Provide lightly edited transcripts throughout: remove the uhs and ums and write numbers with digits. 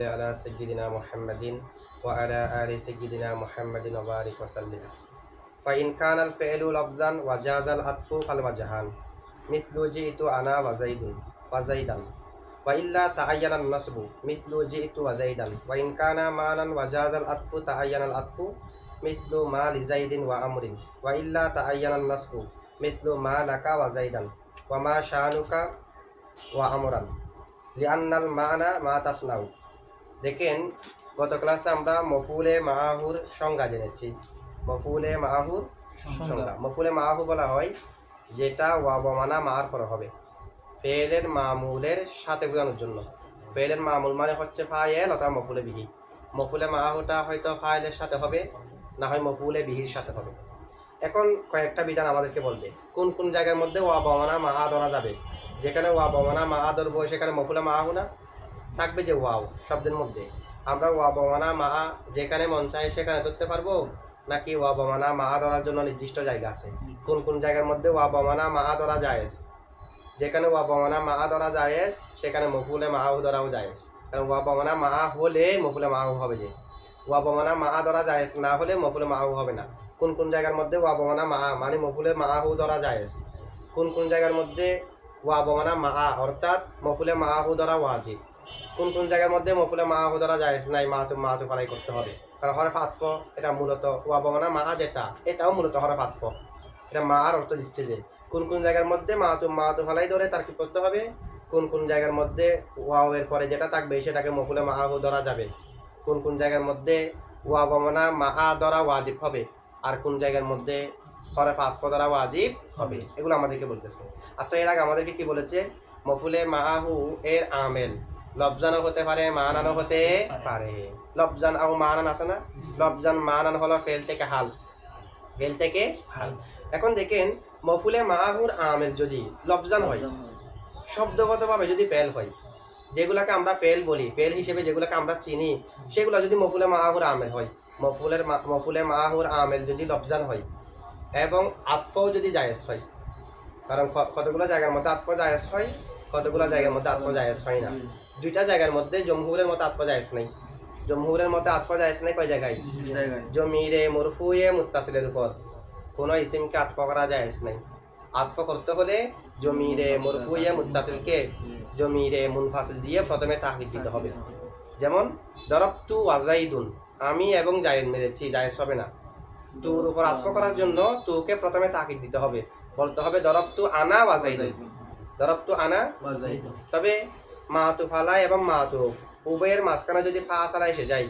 على سيدنا محمد وعلى آل سيدنا محمد وبارك وسلم. فإن كان الفعل لفظا وجاز العطف فالوجهان مثل جئت أنا وزيد وزيدا، وإلا تعين النصب مثل جئت وزيدا. وإن كان مانا وجاز العطف تعين العطف مثل ما لزيد وعمر، وإلا تعين النصب مثل ما لك وزيدا وما شانك وعمرا لأن المعنى ما تصنع. দেখেন, গত ক্লাসে আমরা মফুলে মাহুর সংজ্ঞা জেনেছি। মফুলে মাহুর সংজ্ঞা, মফুলে মাহু বলা হয় যেটা ওয়া বমানা মার পরে হবে ফেলের মামুলের সাথে বোঝানোর জন্য। ফেলের মামুল মানে হচ্ছে ফাইল অথবা মফুলে বিহি। মফুলে মাহুটা হয়তো ফাইলের সাথে হবে, না হয় মফুলে বিহির সাথে হবে। এখন কয়েকটা বিধান আমাদেরকে বলবে কোন কোন জায়গার মধ্যে ওয়া বমানা মা ধরা যাবে। যেখানে ওয়া বমানা মা ধরবো সেখানে মফুলে মাহু না থাকবে যে ওয়াও শব্দের মধ্যে। আমরা ওয়া বমানা মা যেখানে মন চায় সেখানে ধরতে পারবো, নাকি ওয়া বমানা মা ধরার জন্য নির্দিষ্ট জায়গা আছে? কোন কোন জায়গার মধ্যে ওয়া বমানা মা ধরা জায়েজ? যেখানে ওয়া বমানা মা ধরা জায়েজ সেখানে মফুলে মাহু ধরাও জায়েজ, কারণ ওয়া বমানা মা হলে মফুলে মাহু হবে। যে ওয়া বমানা মা ধরা জায়েজ না হলে মফুলে মাহু হবে না। কোন কোন জায়গার মধ্যে ওয়া বমানা মা মানে মফুলে মাহু ধরা জায়েজ, কোন কোন জায়গার মধ্যে ওয়া বমানা মা অর্থাৎ মফুলে মাহু ধরা ওয়াজিব, কোন কোন জায়গার মধ্যে মফুলে মাহু ধরা জায়েজ নাই, মাহাতু ফালাই করতে হবে। কারণ হরফ আতফ এটা মূলত ওয়া বমানা মা যেটা এটাও মূলত হরফ আতফ, এটা মার অর্থ দিচ্ছে যে কোন কোন জায়গার মধ্যে মাহাতু ফালাই ধরে তার কি করতে হবে, কোন কোন জায়গার মধ্যে ওয়াও এর পরে যেটা থাকবে সেটাকে মফুলে মাহু ধরা যাবে, কোন কোন জায়গার মধ্যে ওয়া বমানা মা ধরা ওয়াজিব হবে, আর কোন জায়গার মধ্যে হরফ আতফ ধরা ওয়াজিব হবে। এগুলো আমাদেরকে বলতেছে। আচ্ছা, এর আগে আমাদেরকে কি বলেছে? মফুলে মাহু এর আমেল লফজানও হতে পারে, মানানও হতে পারে। লফজান আর মানান আছে না? লফজান মানান হলো ফেল থেকে হাল, ফেল থেকে হাল। এখন দেখেন, মফুলে মাহুর আমেল যদি লফজান হয়, শব্দগতভাবে যদি ফেল হয়, যেগুলাকে আমরা ফেল বলি, ফেল হিসেবে যেগুলাকে আমরা চিনি, সেগুলো যদি মফুলে মাহুর আমেল হয়, মফুলে মাহুর আমেল যদি লফজান হয় এবং আতফও যদি জায়েজ হয়, কারণ কতগুলো জায়গার মধ্যে আতফ জায়েজ হয়, কতগুলো জায়গার মধ্যে আতফ জায়েজ হয় না। দুইটা জায়গার মধ্যে জমহুরের মতো আতফ জায়েজ নাই। জমহুরের মতো আতফ জায়েজ নাই কয় জায়গায়? জমিরে মরফুয়ে মুত্তাসিলের উপর কোনো ইসিমকে আতফ করা জায়েজ নাই। আতফ করতে হলে জমিরে মরফুয়ে মুত্তাসিলকে জমিরে মুনফাসিল দিয়ে প্রথমে তাহকিদ দিতে হবে। যেমন দরবতু ওয়াজাইদুন, আমি এবং জায়েদ মেরেছি, জায়েজ হবে না। তুর উপর আতফ করার জন্য তুকে প্রথমে তাহকিদ দিতে হবে, বলতে হবে দরবতু আনা ওয়াজাইদুন, দরবতু আনা ওয়াজাইদুন। তবে মাতুফ আলাই এবং মাতুফ উভয়ের মাঝখানে যদি ফাসালা এসে যায়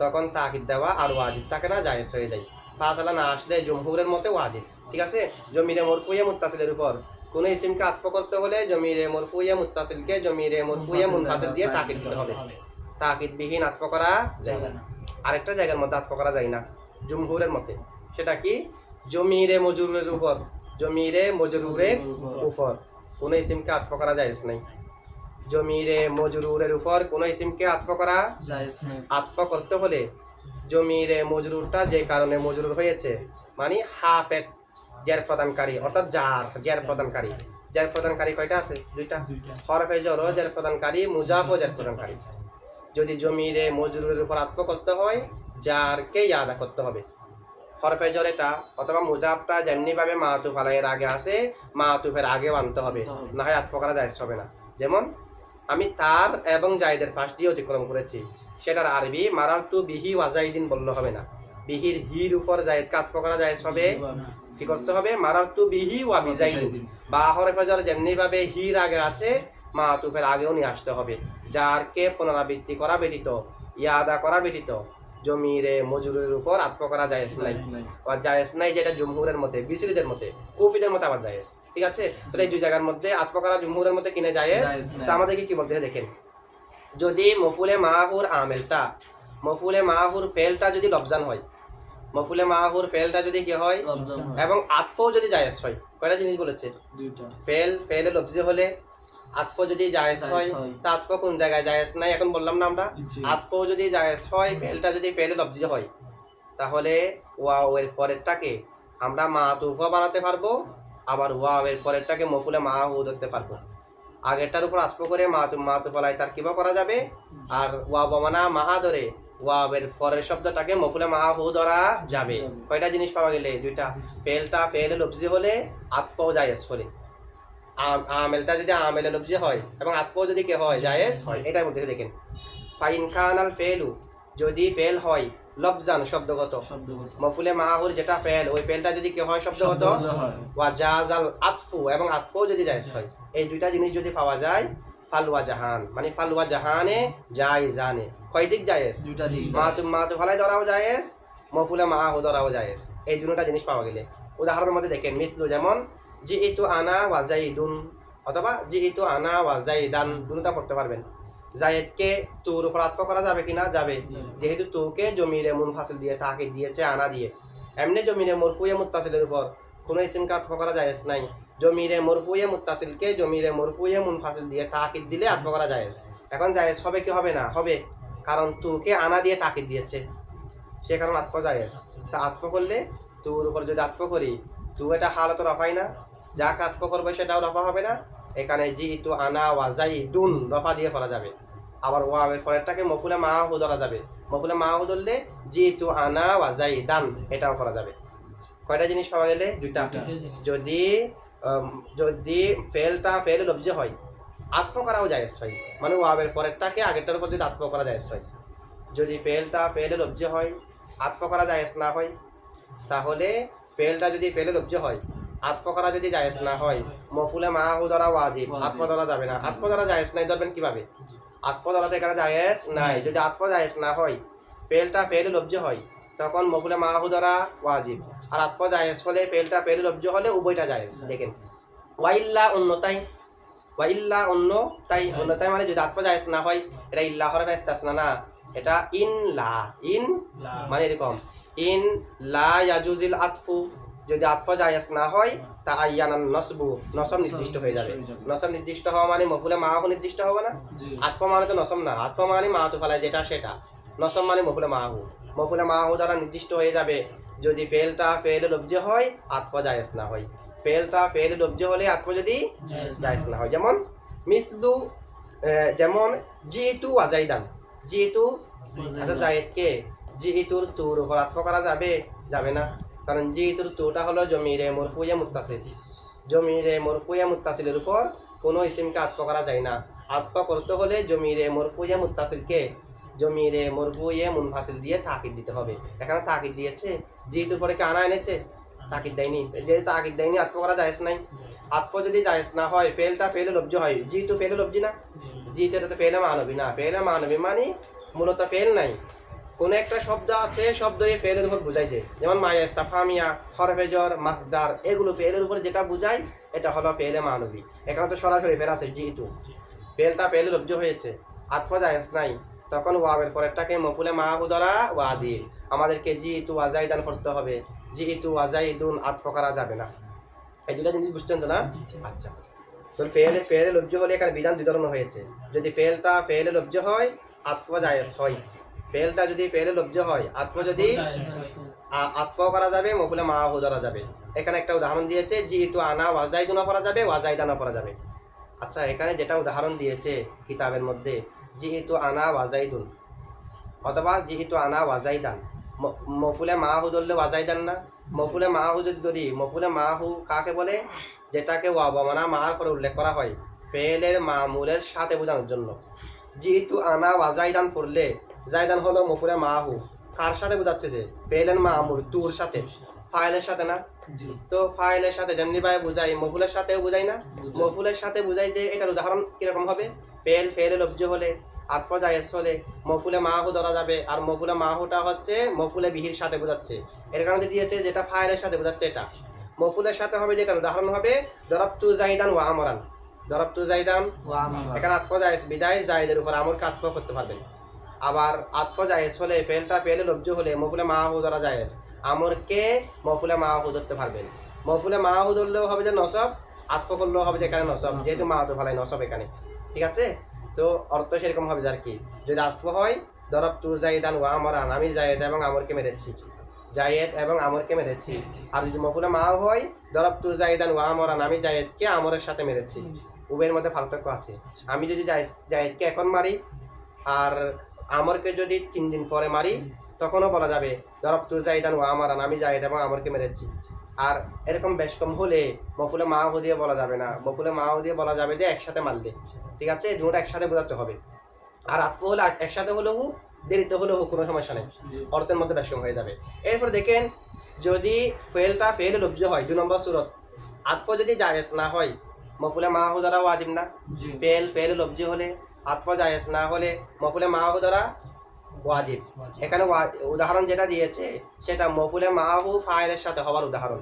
তখন তাকিদ দেওয়া আর ওয়াজিব থাকে না, জায়েজ হয়ে যায়। ফাসালা না আসলে জমহুরের মতে ওয়াজিব। ঠিক আছে? জমিরে মরফুয়ে মুত্তাসিলের উপর কোনো ইসিমকে আতফ করতে হলে জমিরে মরফুয়ে মুত্তাসিলকে জমিরে মরফুয়ে মুনফাসিল দিয়ে তাকিদ দিতে হবে। তাকিদ বিহীন আতফ করা যায় না। আরেকটা জায়গার মধ্যে আতফ করা যায় না জমহুরের মতে, সেটা কি? জমিরে মজরুরের উপর, জমিরে মজরুরের উপর কোনো ইসিমকে আতফ করা জায়েজ নাই। জমিরে মজরুরের উপর কোনো ইসিমকে আতফ করা জায়েজ নাই। আতফ করতে হলে জমিরে মজরুরটা যে কারণে মজরুর হয়েছে, মানে হাফেত জের প্রদানকারী, অর্থাৎ জের প্রদানকারী। জের প্রদানকারী কয়টা আছে? দুইটা। হরফে জর জের প্রদানকারী, মুজাফ জের প্রদানকারী। যদি জমিরে মজরুরের উপর আতফ করতে হয় জারকে ইয়াদা করতে হবে। হরফে জর এটা অথবা মুজাফটা যেমনি ভাবে মাতুফ আলাইয়ের আগে আছে মাতুফের আগেও আনতে হবে, না হয় আতফ করা জায়েজ হবে না। যেমন আমি তার এবং জায়দের পাশ দিয়ে অতিক্রম করেছি, সেটার আরবি মারারতু বিহি ওয়াজাইদিন বললে হবে না। বিহির হির উপর জায়েদ আতফ করা জায়েজ হবে, কি করতে হবে? মারারতু বিহি ওয়া বিজাইদিন। বা হরফে জর যেমনি ভাবে হির আগে আছে মাতুফের আগেও নিয়ে আসতে হবে। যারকে পুনরাবৃত্তি করা ব্যতীত, ইয়াদা করা ব্যতীত জমিরে মজরুরের উপর আতফ করা জায়েজ নাই। আর জায়েজ নাই যেটা জমহুরের মতে, বিসরিদের মতে, কুফিদের মতে আবার জায়েজ। ঠিক আছে? তো এই দুই জায়গার মধ্যে আতফ করা জমহুরের মতে কিনে জায়েজ। তো আমাদেরকে কি বলতে হয় দেখেন, যদি মফুলে মাহুর আমেলটা, মফুলে মাহুর ফেলটা যদি লফজান হয়, মফুলে মাহুর ফেলটা যদি কি হয় এবং আতফও যদি জায়েজ হয়, কয়টা জিনিস বলেছে? দুইটা। ফেলে লফজি হলে আতফ যদি জায়েজ হয়, তা আতফ কোন জায়গায় জায়েজ নাই এখন বললাম না আমরা। আতফ যদি জায়েজ হয়, ফেলটা যদি ফেলে লফজি হয়, তাহলে ওয়াও এর পরেরটাকে আমরা মাতুফ বানাতে পারবো, আবার ওয়াও এর পরেরটাকে মফুলে মাহু ধরতে পারবো। আগেরটার উপর আতফ করে মাতুফ আলাইহি তারকিব করা যাবে। আর ওয়া বমানা মাহা ধরে ওয়াবের পরের শব্দটাকে মফুলে মাহু ধরা যাবে। কয়টা জিনিস পাওয়া গেলে? দুইটা। ফেলটা ফেল লফজি হলে, আতফও জায়েজ হলে। আমেলটা যদি আমেলে লফজি হয় এবং আতফও যদি কে হয়, জায়েজ হয়। এটার মধ্যে দেখেন, ফাইন কানাল ফেলু, যদি ফেল হয় লফজান শব্দগত, মফুলে মাহুর যেটা ফেল, ওই ফেলটা যদি কে হয় শব্দগত, ওয়া জাজাল আতফু, এবং আতফও যদি জায়েজ হয়, এই দুইটা জিনিস যদি পাওয়া যায়, ফালওয়া জাহান, মানে ফালওয়া জাহানে জায়েজানে, কয় দিক জায়েজ? দুইটা দিক। মাতুফ আলাইহি ধরাও জায়েজ, মফুলে মাহু ধরাও জায়েজ। এই দুটোটা জিনিস পাওয়া গেলে, উদাহরণের মধ্যে দেখেন, মিসলু যেমন জিইতু আনা ওয়া যাইদুন, অথবা জিইতু আনা ওয়া যাইদান, দুটোটা পড়তে পারবেন। জায়েদকে তুর উপর আতফ করা যাবে কিনা? যাবে, যেহেতু তুকে জমিরে মুনফাসিল দিয়ে তাকিদ দিয়েছে আনা দিয়ে। এমনি জমিরে মরফুয়ে মুত্তাসিলের উপর কোনো ইসিমকে আতফ করা জায়েজ নাই। জমিরে মরফুয়ে মুত্তাসিলকে জমিরে মরফুয়ে মুনফাসিল দিয়ে তাকিদ দিলে আতফ করা জায়েজ। এখন জায়েজ হবে কি হবে না? হবে, কারণ তুকে আনা দিয়ে তাকিদ দিয়েছে, সে কারণ আতফ জায়েজ। তা আতফ করলে, তুর উপর যদি আতফ করি, তু এটা হালত রফাই না, যাকে আতফ করবে সেটাও রফা হবে না। এখানে জিইতু আনা ওয়া যাইদুন রফা দিয়ে করা যাবে। আবার ওয়াবের পরেরটাকে মফুলে মাহু ধরা যাবে, মফুলে মাহু ধরলে জিইতু আনা ওয়া যাইদান এটাও করা যাবে। কয়টা জিনিস পাওয়া গেলে? দুইটা। যদি যদি ফেলটা ফেল লফজি হয়, আতফ করাও জায়েজ হয়, মানে ওয়াবের পরেরটাকে আগেরটার উপর যদি আতফ করা জায়েজ হয়। যদি ফেলটা ফেল লফজি হয়, আতফ করা জায়েজ না হয়, তাহলে ফেলটা যদি ফেল লফজি হয়, আতফ করা যদি জায়েজ না হয়, মফুলে মাহু ধরা ওয়াজিব, আতফ ধরা যাবে না। আতফ ধরা জায়েজ নাই, ধরবেন কিভাবে? আতফ ধরাতে এখানে জায়েজ নাই। যদি আতফ জায়েজ না হয়, ফেলটা ফেল লফজি হয়, তখন মফুলে মাহু ধরা ওয়াজিব। আর আতফ জায়েজ হলে, ফেলটা ফেল লফজি হলে উভয়টা জায়েজ। দেখেন, ওয়াইল্লা অন্যতাই, ওয়াইল্লা অন্যতাই, অন্যতাই মানে যদি আতফ জায়েজ না হয়, এটা ইল্লা হরফে ইস্তিসনা না, এটা ইন লা, ইন মানে এরকম, ইন লা ইয়াজুজিল আতফু, যদি আতফ জায়েজ না হয়, তা আইয়ানান নসবু, নসব নির্দিষ্ট হয়ে যাবে। নসব নির্দিষ্ট হওয়া মানে মফুলে মাহু নির্দিষ্ট হবে না। আতফ মানে তো নসব না, আতফ মানে মাতুফ আলাইহি যেটা সেটা, নসব মানে মফুলে মাহু। মফুলে মাহু দ্বারা নির্দিষ্ট হয়ে যাবে যদি ফেলটা ফেল লফজি হয়, আতফ জায়েজ না হয়। ফেলটা ফেল লফজি হলে আতফ যদি জায়েজ না হয়, যেমন মিসলু, যেমন জিইতু ওয়া যাইদান, জিইতু, আচ্ছা জায়েদকে জিইতুর তুর উপর আতফ করা যাবে? যাবে না, কারণ জিইতুর তুটা হলো জমিরে মরফুয়ে মুত্তাসিল, জমিরে মরফুয়ে মুত্তাসিলের উপর কোনো ইসিমকে আতফ করা যায় না। আতফ করতে হলে জমিরে মরফুয়ে মুত্তাসিলকে জমিরে মরফুয়ে মুনফাসিল দিয়ে তাকিদ দিতে হবে। এখানে তাকিদ দিয়েছে, জিইতুর পরে কি আনা এনেছে? তাকিদ দেয়নি, যেহেতু তাকিদ দেয়নি আতফ করা জায়েজ নাই। আতফ যদি জায়েজ না হয়, ফেলটা ফেলে লফজি হয়, জিইতু ফেলে লফজি না, জিইতু এটা তো ফেলে মানবী না। ফেলে মানবী মানে মূলত ফেল নাই, কোন একটা শব্দ আছে, শব্দ এই ফেলের উপর বুঝাইছে, যেমন মায়া, ইস্তাফামিয়া, হরফে জর, মাসদার, এগুলো ফেলের উপর যেটা বুঝায় এটা হলো ফেলে মানবী। এখানে তো সরাসরি ফেল আছে, জিইতু, ফেলটা ফেলে লফজি হয়েছে, আতফ জায়েজ নাই, তখন ওয়াবের পরেরটাকে মফুলে মাহু ধরা ওয়াজিব। আমাদেরকে জিইতু ওয়া যাইদান পড়তে হবে, জিইতু ওয়া যাইদুন আতফ করা যাবে না। এই দুটা জিনিস বুঝছেন তো না? আচ্ছা, তো ফেলে লফজি হলে এখানে বিধান দুই ধরনের হয়েছে। যদি ফেলটা ফেলে লফজি হয়, আতফ জায়েজ হয়। ফেলটা যদি ফেলে লফজি হয়, আতফ যদি আতফ করা যাবে, মফুলে মাহু ধরা যাবে। এখানে একটা উদাহরণ দিয়েছে, জিইতু আনা ওয়া যাইদুনা পড়া যাবে, ওয়া যাইদানা পড়া যাবে। আচ্ছা, এখানে যেটা উদাহরণ দিয়েছে কিতাবের মধ্যে, জিইতু আনা ওয়া যাইদুন অথবা জিইতু আনা ওয়া যাইদান, মফুলে মাহু ধরলে ওয়া যাইদান না। মফুলে মাহু যদি ধরি, মফুলে মাহু কাকে বলে? যেটাকে ওয়া বমানা মার পরে উল্লেখ করা হয় ফেলের মামুলের সাথে বোঝানোর জন্য। জিইতু আনা ওয়া যাইদান পড়লে, যাইদান হলো মফুলে মাহু, কার সাথে বোঝাচ্ছে? যে ফেলের মামুল, তুর সাথে, ফাইলের সাথে না। তো ফাইলের সাথে যেমনি ভাবে বুঝাই, মফুলের সাথেও বুঝাই না? মফুলের সাথে বুঝাই যে এটার উদাহরণ কিরকম হবে? ফেল ফেলে লফজি হলে, আতফ জায়েজ হলে মফুলে মাহু ধরা যাবে। আর মফুলে মাহুটা হচ্ছে মফুলে বিহির সাথে বোঝাচ্ছে, এর কারণে দিয়েছে যেটা ফাইলের সাথে বোঝাচ্ছে, এটা মফুলের সাথে হবে। যেটার উদাহরণ হবে দরাবতু যাইদান ওয়া আমরান, দরাবতু যাইদান, এখানে আতফ জায়েজ বিদায় জায়েদের উপর আমরকে আতফ করতে পারবেন। আবার আতফ জায়েজ হলে, ফেলটা ফেলে লফজি হলে মফুলে মাহু ধরা জায়েজ, আমরকে মফুলে মাহু ধরতে পারবেন। মফুলে মাহু ধরলেও হবে যে নসব, আতফ করলেও হবে যেখানে নসব, যেহেতু মাতুফ আলাইহি নসব এখানে, ঠিক আছে? তো অর্থ সেরকম হবে আর কি। যদি আতফ হয়, দরাবতু যাইদান ওয়া আমরান, আমি জায়েদ এবং আমরকে মেরেছি, জায়েদ এবং আমরকে মেরেছি। আর যদি মফুলে মাহু হয়, দরাবতু যাইদান ওয়া আমরান, আমি জায়েদকে আমরের সাথে মেরেছি। উভয়ের মধ্যে পার্থক্য আছে। আমি যদি জায়েদকে এখন মারি আর আমরকে যদি 3 দিন পরে মারি তখনও বলা যাবে দরবতু জাইদান ওয়া আমারান, আমি জায়েদ এবং আমরকে মেরেছি। আর এরকম বেশ কম হলে মফুলে মাহু দিয়ে বলা যাবে না, মফুলে মাহু দিয়ে বলা যাবে যে একসাথে মারলে। ঠিক আছে, দুটো একসাথে বোঝাতে হবে। আর আতফ হলে একসাথে হলেও হোক, দেরিতে হলেও হোক, কোনো সমস্যা নেই, অর্থের মধ্যে বেশ কম হয়ে যাবে। এরপর দেখেন যদি ফেলটা ফেল লব্জ হয় 2 নম্বর সূরত, আতফ যদি জায়েজ না হয় মফুলে মাহু দ্বারা ওয়াজিব না। ফেল লব্জ হলে আতফ জায়েজ না হলে মফুলে মাহু দ্বারা ওয়াজিব। এখানে উদাহরণ যেটা দিয়েছে সেটা মফুলে মাহু ফাইলের সাথে হওয়ার উদাহরণ।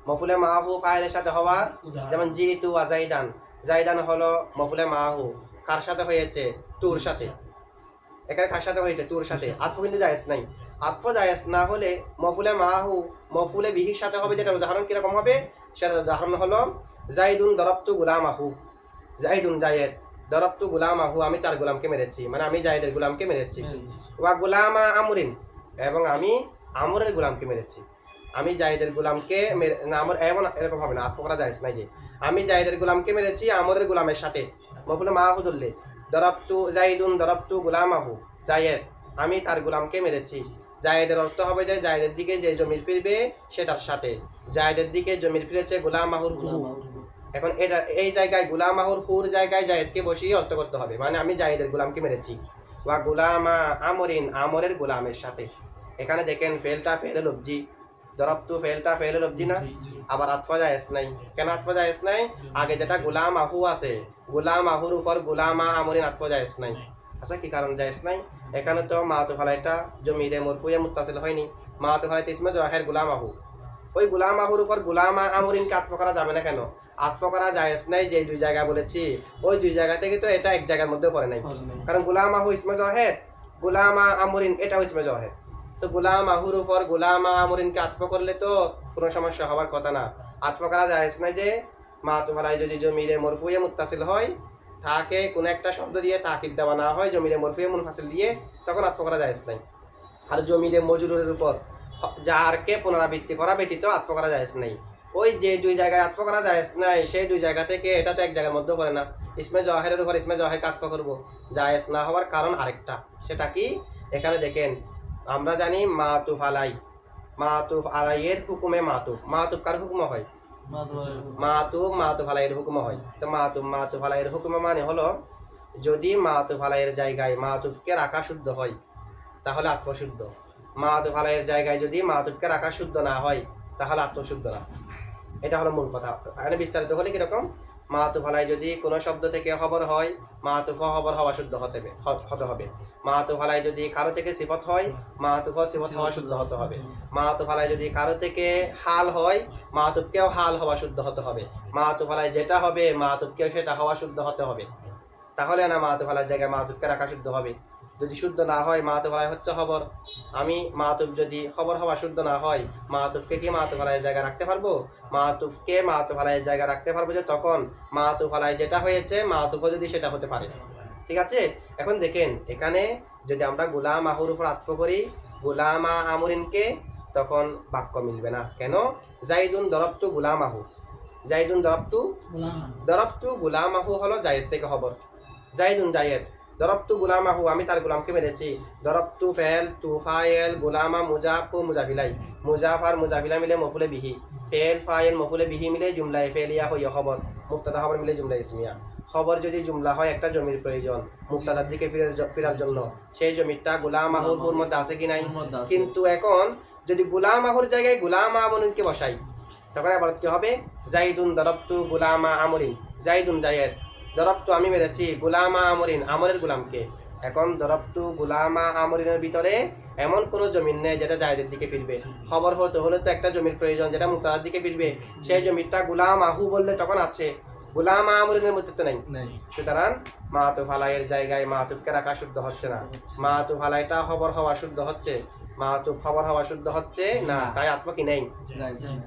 মফুলে মাহু ফাইলের সাথে হওয়ার, যেমন জিতু ওয়া জাইদান, জাইদান হলো মফুলে মাহু, কার সাথে হয়েছে? তুর সাথে। এখানে কার সাথে হয়েছে? তুর সাথে। আতফ কিন্তু জায়েজ নাই। আতফ জায়েজ না হলে মফুলে মাহু মফুলে বিহির সাথে হবে, যেটার উদাহরণ কিরকম হবে সেটার উদাহরণ হলো জাইদুন দরবতু গুলামাহু, জাইদুন জায়েদ, দরবতু গুলামাহু, আমি তার গোলামকে মেরেছি, মানে আমি জায়েদের গোলামকে মেরেছি। ওয়া গুলামা আমরিন, এবং আমি আমরের গোলামকে মেরেছি। আমি জায়েদের গোলামকে না আমর এমন এরকম হবে না, আতফ করা জায়েজ নাই। যে আমি জায়েদের গোলামকে মেরেছি আমরের গোলামের সাথে, মফুলে মাহু ধরলে দরবতু জাইদুন দরবতু গুলামাহু, জায়েদ আমি তার গোলামকে মেরেছি। জায়েদের অর্থ হবে যে জায়েদের দিকে যে জমির ফিরবে সেটার সাথে, জায়েদের দিকে জমির ফিরেছে গুলামাহুর হু। এখন এটা এই জায়গায় গুলামাহুর হুর জায়গায় জায়েদকে বসিয়ে অর্থ করতে হবে, মানে আমি জায়েদের গোলামকে মেরেছি। ওয়া গুলামা আমরিন, আমরের গোলামের সাথে। এখানে দেখেন ফেলটা ফেলে লব্জি, দরবতু ফেলটা ফেলে লব্জি না, আবার আতফ জায়েজ নাই। কেন আতফ জায়েজ নাই? আগে যেটা গুলামাহু আছে, গুলামাহুর উপর গুলামা আমরিন আতফ জায়েজ নাই। আচ্ছা, কি কারণ জায়েজ নাই? এখানে তো মাতুফ আলাইটা জমিরে মরফুয়ে মুত্তাসিল হয়নি, মাতুফ আলাইতে ইসমে জাহের গুলামাহু, ওই গুলামাহুর উপর গুলামা আমরিনকে আতফ করা যাবে না। কেন আতফ করা জায়েজ নাই? যে 2 জায়গায় বলেছি ওই 2 জায়গা থেকে তো এটা এক জায়গার মধ্যে পড়ে নাই, কারণ গুলামাহু ইসমে জাহের, গুলামা আমরিন এটাও ইসমে জাহের। তো গুলামাহুর উপর গুলামা আমরিনকে আতফ করলে তো কোনো সমস্যা হওয়ার কথা না। আতফ করা জায়েজ নাই যে মাতুফ আলাই যদি জমিরে মরফুয়ে মুত্তাসিল হয়, তাকে কোনো একটা শব্দ দিয়ে তাকিদ দেওয়া না হয় জমিরে মরফুয়ে মুনফাসিল দিয়ে, তখন আতফ করা জায়েজ নাই। আর জমিরে মজরুরের উপর যারকে পুনরাবৃত্তি করা ব্যতীত আতফ করা জায়েজ নাই। ওই যে 2 জায়গায় আতফ করা জায়েজ নাই সেই 2 জায়গা থেকে এটা তো এক জায়গার মধ্যে পড়ে না, ইসমে জাহেরের উপর ইসমে জাহেরকে আতফ করব, জায়েজ না হওয়ার কারণ আরেকটা। সেটা কি? এখানে দেখেন আমরা জানি মাতুফ আলাই, মাতুফ আলাইয়ের হুকুমে মাতুফ কার হুকুম হয়? মাতুফ আলাইয়ের হুকুম হয়। তো মাতুফ আলাইয়ের হুকুম মানে হলো যদি মাতুফ আলাইয়ের জায়গায় মাতুফকে রাখা শুদ্ধ হয় তাহলে আতফ শুদ্ধ, মাতুফ আলাইয়ের জায়গায় যদি মাতুফকে রাখা শুদ্ধ না হয় তাহলে আতফ শুদ্ধ না। এটা হলো মূল কথা। এখানে বিস্তারিত হলে কিরকম? মাতুফ আলাই যদি কোনো শব্দ থেকে খবর হয় মাতুফ খবর হওয়া শুদ্ধ হতে হবে। মাতুফ আলাই যদি কারো থেকে সিফত হয় মাতুফ সিফত হওয়া শুদ্ধ হতে হবে। মাতুফ আলাই যদি কারো থেকে হাল হয় মাতুফকেও হাল হওয়া শুদ্ধ হতে হবে। মাতুফ আলাই যেটা হবে মাতুফকেও সেটা হওয়া শুদ্ধ হতে হবে, তাহলে না মাতুফ আলাইয়ের জায়গায় মাতুফকে রাখা শুদ্ধ হবে। যদি শুদ্ধ না হয় মাতুফ আলাই হচ্ছে খবর, আমি মাতুফ যদি খবর হওয়া শুদ্ধ না হয় মাতুফকে কি মাতুফ আলাইয়ের জায়গায় রাখতে পারবো? মাতুফকে মাতুফ আলাইয়ের জায়গায় রাখতে পারবো যে তখন মাতুফ আলাই যেটা হয়েছে মাতুফও যদি সেটা হতে পারে। ঠিক আছে, এখন দেখেন এখানে যদি আমরা গুলামাহুর উপর আতফ করি গুলামা আমরিনকে, তখন বাক্য মিলবে না। কেন? জাইদুন দরবতু গুলামাহু, জাইদুন দরবতু গুলামাহু হলো জায়েদ থেকে খবর, জাইদুন জায়েদ, দরবতু গুলামাহু আমি তার গোলামকে মেরেছি। দরবতু ফেল, তু ফাইল, গুলামা মুজাফ মুজাফিলাই, মুজাফ আর মুজাফিলা মিলে মফুলে বিহি, ফেল ফাইল মফুলে বিহি মিলে জুমলায় ফেলিয়া হইয়া খবর, মুক্তাদা খবর মিলে জুমলা ইসমিয়া। খবর যদি জুমলা হয় একটা জমির প্রয়োজন মুক্তাদার দিকে ফেরার জন্য, সেই জমিটা গুলামাহুর মধ্যে আছে কি নাই? কিন্তু এখন যদি গুলামাহুর জায়গায় গুলামা আমরিনকে বসাই তখন আবার কি হবে? জাইদুন দরবতু গুলামা আমরিন, জাইদুন জায়েদ, দরবতু আমি মেরেছি গুলামা আমরিন আমরের গোলামকে। এখন দরবতু গুলামা আমরিনের ভিতরে এমন কোনো জমিন নেই যেটা জায়েদের দিকে ফিরবে। খবর হতে হলে তো একটা জমির প্রয়োজন যেটা মুক্তাদার দিকে ফিরবে, সেই জমিটা গুলামাহু বললে তখন আছে, গুলামা আমরিনের মধ্যে তো নাই। সুতরাং মাতুফ আলাইয়ের জায়গায় মাতুফকে রাখা শুদ্ধ হচ্ছে না, মাতুফ আলাইটা খবর হওয়া শুদ্ধ হচ্ছে, মাতুফ খবর হওয়া শুদ্ধ হচ্ছে না, তাই আতফ কি নেই।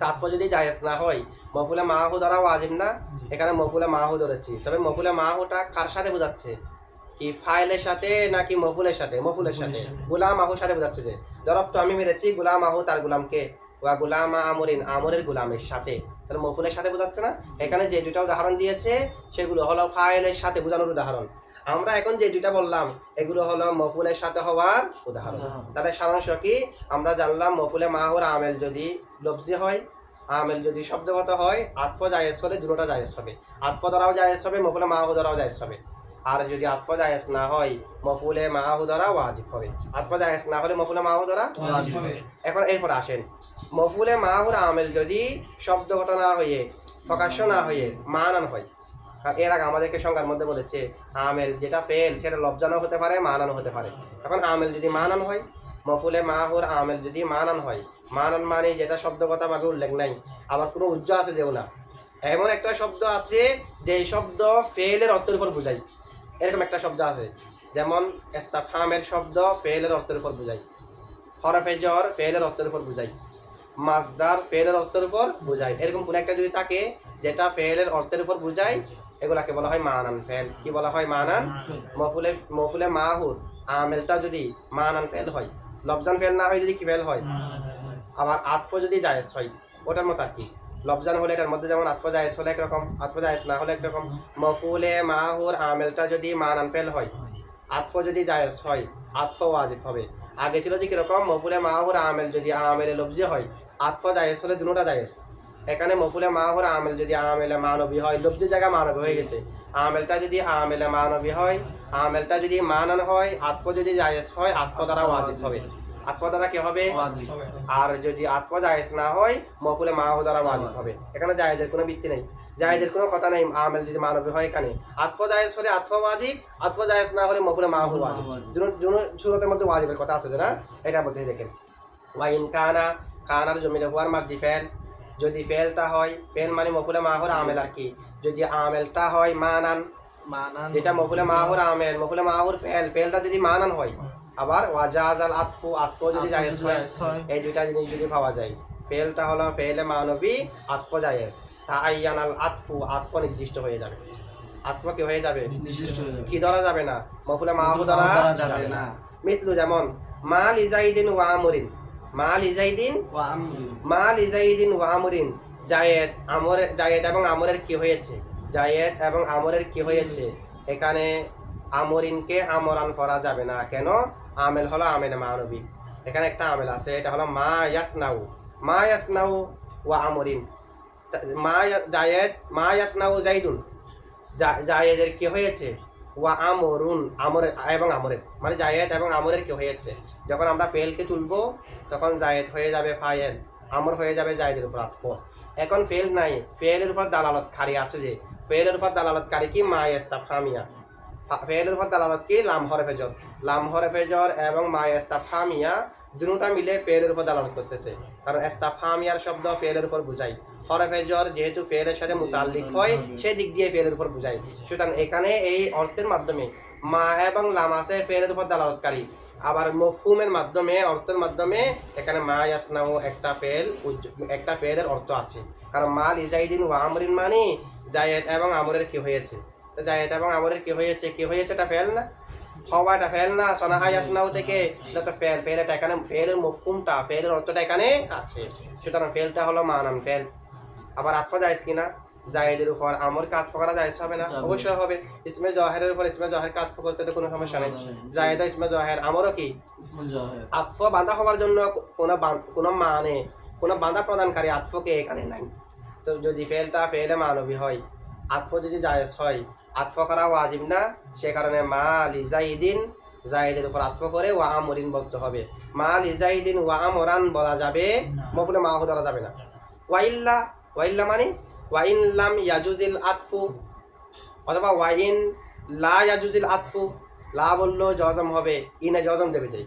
আতফ যদি জায়েজ না হয় মফুলে মাহু দ্বারা ওয়াজিব না, এখানে মফুলে মাহু ধরেছি, তবে মফুলে মাহুটা কার সাথে বোঝাচ্ছে? কি ফাইলের সাথে নাকি মফুলের সাথে? মফুলের সাথে, গুলামাহুর সাথে বোঝাচ্ছে যে দরবতু আমি মেরেছি গুলামাহু তার গোলামকে, ওয়া গুলামা আমরিন আমরের গোলামের সাথে। তাহলে মফুলের সাথে বোঝাচ্ছে না। এখানে যে দুইটা উদাহরণ দিয়েছে সেগুলো হলো ফাইলের সাথে বোঝানোর উদাহরণ। আমরা এখন যে দুইটা বললাম এগুলো হলো মফুলের সাথে হওয়ার উদাহরণ। তাহলে সারাংশ কি, আমরা জানলাম মফুলে মাহুর আমেল যদি লফজি হয়, আমেল যদি শব্দগত হয়, আতফ জায়েজ হলে দুটোটা জায়েজ হবে। আতফ দ্বারাও জায়েজ হবে, মফুলে মাহু দ্বারাও জায়েজ হবে। আর যদি আতফ জায়েজ না হয় মফুলে মাহু দ্বারা ওয়াজিব হবে। আতফ জায়েজ না হলে মফুলে মাহু দ্বারা ওয়াজিব হবে। এখন এরপর আসেন, মফুলে মাহুর আমেল যদি শব্দগত না হয়ে, প্রকাশ্য না হয়ে মানান হয়। কারণ এর আগে আমাদেরকে সংজ্ঞার মধ্যে বলেছে আমেল যেটা ফেল সেটা লফজানো হতে পারে, মানানো হতে পারে। এখন আমেল যদি মানান হয়, মফুলে মাহুর আমেল যদি মানান হয়, মানান মানে যেটা শব্দগতভাবে উল্লেখ নাই, আবার কোনো উজ্জ আছে যেও না, এমন একটা শব্দ আছে যে শব্দ ফেলের অর্থের উপর বোঝায়। এরকম একটা শব্দ আছে, যেমন ইস্তিফহামের শব্দ ফেলের অর্থের উপর বোঝায়, হরফে জর ফেলের অর্থের উপর বোঝায়, মাসদার ফেলের অর্থের উপর বোঝায়। এরকম কোন একটা যদি থাকে যেটা ফেলের অর্থের উপর বোঝায়, এগুলাকে বলা হয় মানান ফেল। কি বলা হয়? মানান। মফুলে মাহুর আমেলটা যদি মানান ফেল হয়, লফজান ফেল না হয় যদি কি ফেল হয়, আবার আতফ যদি জায়েজ হয়, ওটার মতো আর কি। লফজান হলে এটার মধ্যে যেমন আতফ জায়েজ হলে একরকম, আতফ জায়েজ না হলে একরকম। মফুলে মাহুর আমেলটা যদি মানান ফেল হয়, আতফ যদি জায়েজ হয়, আতফ ওয়াজিব হবে। আগে ছিল যে কিরকম, মফুলে মাহুর আমেল যদি আমেলে লফজি হয়, আতফ জায়েজ হলে দুটোটা জায়েজ। এখানে মফুলে মাহুর আমেল যদি আমেলে মানবী হয়, লফজি জায়গা মানবী হয়ে গেছে। আমেলটা যদি আমেলে মানবী হয়, আমেলটা যদি মানান হয়, আতফ যদি জায়েজ হয়, আতফ দ্বারা ওয়াজিব হবে। আতফ দ্বারা কি হবে? আর যদি আতফ জায়েজ না হয়, মফুলে মাহু দ্বারা ওয়াজিব হবে। এখানে জায়েজের কোনো ভিত্তি নেই, জায়েজের কোনো কথা নেই। আমেল যদি মানবী হয়, এখানে আতফ জায়েজ হলে আতফ ওয়াজিব, আতফ জায়েজ না হলে মফুলে মাহু ওয়াজিব। দুটো সুরতের মধ্যে ওয়াজিবের কথা আছে না, এটা বলতে দেখেন। ওয়াইন কানা, কানার জমিরে হুয়ার মার্জি ফেল, যদি ফেলটা হয়, ফেল মানে মফুলে মাহুর আমেল আর কি। যদি আমেলটা হয় মানান, যেটা মফুলে মাহুর আমেল, মফুলে মাহুর ফেল, ফেলটা যদি মানান হয়, আবার ওয়াজাজাল আতফু, আতফ যদি জায়েজ হয়, এই দুইটা জিনিস যদি পাওয়া যায়, ফেলটা হলো ফেলে মানবী, আতফ জায়েজ, তাআয়্যানাল আতফু, আতফ নির্দিষ্ট হয়ে যাবে। আতফ কি হয়ে যাবে? কি ধরা যাবে না, মফুলে মাহু ধরা যাবে না। মিসলু যেমন মা লিজাইদিন ওয়া আমরিন, মা লিজাইদিন ওয়া আমরিন, জায়েদ জায়েদ এবং আমরের কি হয়েছে, জায়েদ এবং আমরের কি হয়েছে। এখানে আমরিনকে আমরান করা যাবে না, কেন? আমেল হলো আমেল মানবী। এখানে একটা আমেল আছে, এটা হলো মা ইয়াসনাউ ওয়া আমরিন। জায়েদ মা ইয়াসনাউ জাইদুন, জায়েদের কি হয়েছে, ওয়া আমরুন, আমরের এবং আমরের, মানে জায়েদ এবং আমরের কি হয়েছে। যখন আমরা ফেলকে তুলবো তখন জায়েদ হয়ে যাবে ফাইল, আমর হয়ে যাবে জায়েদের উপর আতফ। এখন ফেল নাই, ফেলের উপর দালালতকারী আছে, যে ফেলের উপর দালালতকারী কি, মা ইস্তিফহামিয়া। ফেলের উপর দালালত কি, লাম হরফে জর এবং মা ইস্তিফহামিয়া দুটোটা মিলে ফেলের উপর দালালত করতেছে। কারণ ইস্তিফহামিয়ার শব্দ ফেলের উপর বোঝায়, হরফে জর যেহেতু ফেলের সাথে মুতাল্লিক হয়, সেই দিক দিয়ে ফেলের উপর বোঝায়। সুতরাং এখানে এই অর্থের মাধ্যমে মা এবং লাম আছে ফেলের উপর দালালতকারী, আবার মফহুমের মাধ্যমে, অর্থের মাধ্যমে এখানে মা ইয়াসনাউ একটা ফেলের অর্থ আছে। কারণ মা লিজাইদিন ওয়া আমরিন মানে জায়েদ এবং আমরের কি হয়েছে, তো জায়েদ এবং আমরের কি হয়েছে, এটা ফেল না, হওয়াটা ফেল না। সনাহা ইয়াসনাউ থেকে এটা তো ফেল, এটা এখানে ফেলের মফহুমটা, ফেলের অর্থটা এখানে আছে। সুতরাং ফেলটা হলো মানান ফেল। আবার আতফ জায়েজ কিনা, জায়েদের উপর আমরকে আতফ করা জায়েজ হবে না? অবশ্যই হবে। ইসমে জহেরের উপর ইসমে জহেরকে আতফ করতে তো কোনো সমস্যা নেই। জায়েদ ইসমে জহের, আমরও কি আতফ বাঁধা হওয়ার জন্য কোনো বাঁধা প্রদানকারী আতফকে এখানে নাই। তো যদি ফেলটা ফেলে মানবী হয়, আতফ যদি জায়েজ হয়, আতফ করা ওয়াজিব না, সে কারণে মা লিজাইদিন, জায়েদের উপর আতফ করে ওয়া আমরিন বলতে হবে। মা লিজাইদিন ওয়া আমরান বলা যাবে, মফুলে মাহু ধরা যাবে না। ওয়াইল্লা মানে ওয়াইন লাম ইয়াজুজিল আতফু, অথবা ওয়াইন লা ইয়াজুজিল আতফু, লা বললো জজম হবে, ইনে জজম দেবে যাই,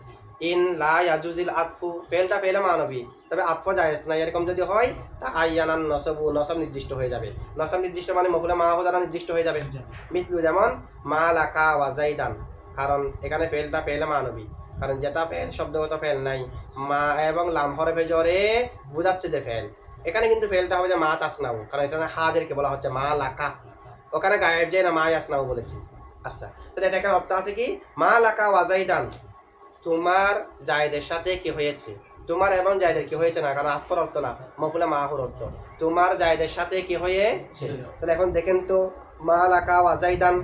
ইন লা ইয়াজুজিল আতফু, ফেলটা ফেলে মানবী, তবে আতফ জায়েজ না, এরকম যদি হয় তা আইয়ানান নসবু, নসব নির্দিষ্ট হয়ে যাবে। নসব নির্দিষ্ট মানে মফুলে মাহু দ্বারা নির্দিষ্ট হয়ে যাবে। মিসলু যেমন মা লাকা ওয়া জাইদান, কারণ এখানে ফেলটা ফেলে মানবী, কারণ যেটা ফেল শব্দগত ফেল নাই, মা এবং লাম হরফে জরে বোঝাচ্ছে যে ফেল। এখানে কিন্তু ফেলটা হবে যে মা তাসনাউ, কারণ এটা হাজেরকে বলা হচ্ছে মা লাকা, ওখানে গায়েব যায় না, মা ইয়াসনাউ বলেছি। আচ্ছা, তাহলে এটা অর্থ আছে কি, মা লাকা ওয়া জাইদান, তোমার জায়েদের সাথে কি হয়েছে, তোমার এবং জায়দের কি হয়েছে না, কারণ আতফর অর্থ না, মফুলে মাহুর অর্থ তোমার জায়দের সাথে কি হয়েছে। তাহলে এখন দেখেন তো মা লাকা ওয়াজাইদান,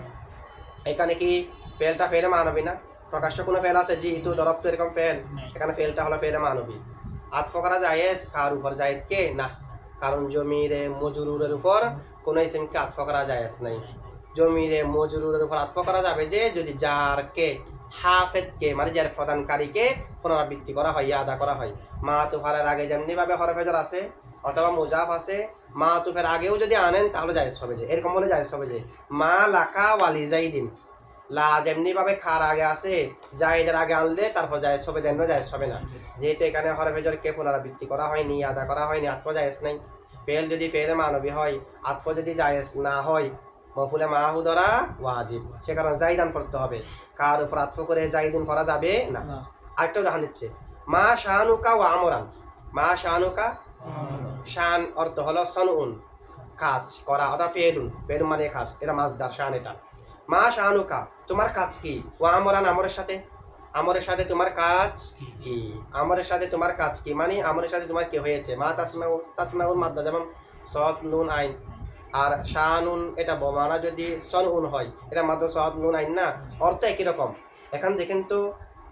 এখানে কি ফেলটা ফেলে মানবী না, প্রকাশ্য কোনো ফেল আছে জি তো দরব তো এরকম ফেল, এখানে ফেলটা হলো ফেলে মানবী। আতফ করা জায়েজ কার উপর জায়েদ কে না, কারণ জমিরে মজরুরের উপর কোনো ইসিমকে আতফ করা জায়েজ নাই। জমিরে মজরুরের উপর আতফ করা যাবে যে যদি যারকে হাফেদকে মানে যার প্রদানকারীকে পুনরাবৃত্তি করা হয়, আদা করা হয়। মা তুফারের আগে যেমনিভাবে হরফেজর আছে অথবা মুজাফ আছে, মা তুফের আগেও যদি আনেন তাহলে জায়েজ হবে যে, এরকম বলে জায়েজ হবে যে মা লাকা ওয়ালি জাইদিন, লা যেমনিভাবে খার আগে আছে জাইদের আগে আনলে তারপর জায়েজ হবে, যেন জায়েজ হবে না, যেহেতু এখানে হরফেজরকে পুনরাবৃত্তি করা হয়নি, আদা করা হয়নি, আতফ জায়েজ নাই। ফেল যদি ফেলে মানবী হয়, আতফ যদি জায়েজ না হয়, মফুলে মাহু ধরা ওয়াজিব, সে কারণে জাইদান পড়তে হবে, কার উপর আতফ করে জাইদিন পড়া যাবে না। আরেকটা উদাহরণ দিচ্ছে মা শানুকা ওয়া আমরান, মা শানুকা, শান অর্থ হলো সনউন কাজ করা, অর্থাৎ ফেলুন, ফেলুন মানে কাজ, এটা মাসদার শান। এটা মা শানুকা তোমার কাজ কি, ওয়া আমরান আমরের সাথে, আমরের সাথে তোমার কাজ কি, আমরের সাথে তোমার কাজ কি মানে আমরের সাথে তোমার কি হয়েছে। মা তাসমাউ, তাসমাউন মাদ্দা যেমন সদ নুন আইন, আর শানুন এটা বমানা যদি সনউন হয় এটা মাত্র সদ নুন আইন না, অর্থ একই রকম। এখন দেখেন তো